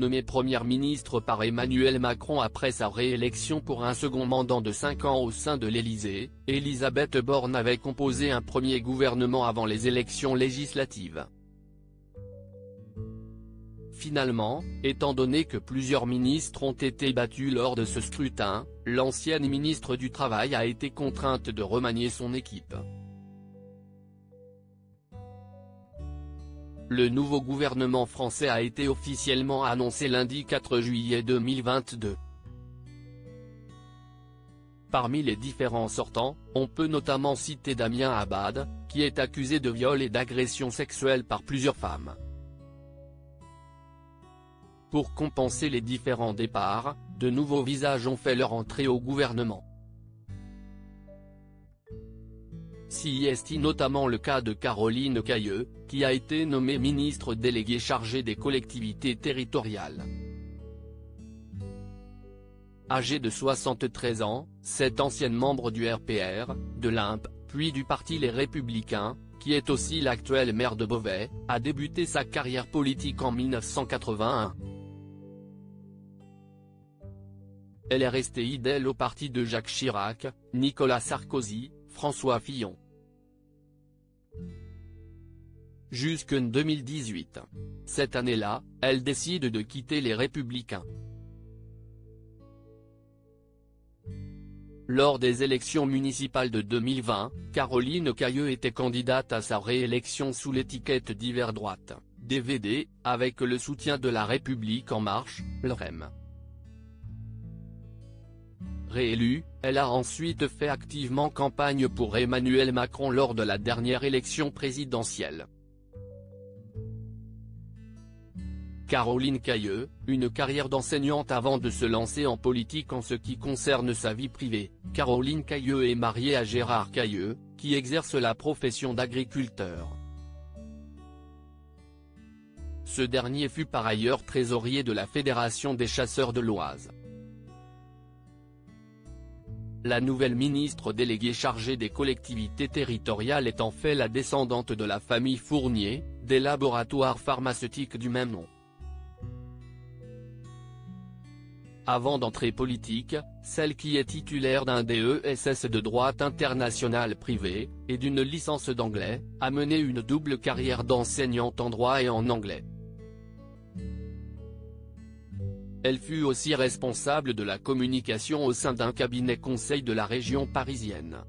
nommée première ministre par Emmanuel Macron après sa réélection pour un second mandat de 5 ans au sein de l'Élysée, Elisabeth Borne avait composé un premier gouvernement avant les élections législatives. Finalement, étant donné que plusieurs ministres ont été battus lors de ce scrutin, l'ancienne ministre du Travail a été contrainte de remanier son équipe. Le nouveau gouvernement français a été officiellement annoncé lundi 4 juillet 2022. Parmi les différents sortants, on peut notamment citer Damien Abad, qui est accusé de viol et d'agression sexuelle par plusieurs femmes. Pour compenser les différents départs, de nouveaux visages ont fait leur entrée au gouvernement. S'y est notamment le cas de Caroline Cayeux, qui a été nommée ministre déléguée chargée des collectivités territoriales. Âgée de 73 ans, cette ancienne membre du RPR, de l'IMP, puis du Parti Les Républicains, qui est aussi l'actuel maire de Beauvais, a débuté sa carrière politique en 1981. Elle est restée fidèle au parti de Jacques Chirac, Nicolas Sarkozy, François Fillon. Jusqu'en 2018. Cette année-là, elle décide de quitter les Républicains. Lors des élections municipales de 2020, Caroline Cayeux était candidate à sa réélection sous l'étiquette Divers Droite, DVD, avec le soutien de La République En Marche, LREM. Réélue, elle a ensuite fait activement campagne pour Emmanuel Macron lors de la dernière élection présidentielle. Caroline Cayeux, une carrière d'enseignante avant de se lancer en politique. En ce qui concerne sa vie privée, Caroline Cayeux est mariée à Gérard Cayeux, qui exerce la profession d'agriculteur. Ce dernier fut par ailleurs trésorier de la Fédération des chasseurs de l'Oise. La nouvelle ministre déléguée chargée des collectivités territoriales est en fait la descendante de la famille Fournier, des laboratoires pharmaceutiques du même nom. Avant d'entrer politique, celle qui est titulaire d'un DESS de droit international privé, et d'une licence d'anglais, a mené une double carrière d'enseignante en droit et en anglais. Elle fut aussi responsable de la communication au sein d'un cabinet conseil de la région parisienne.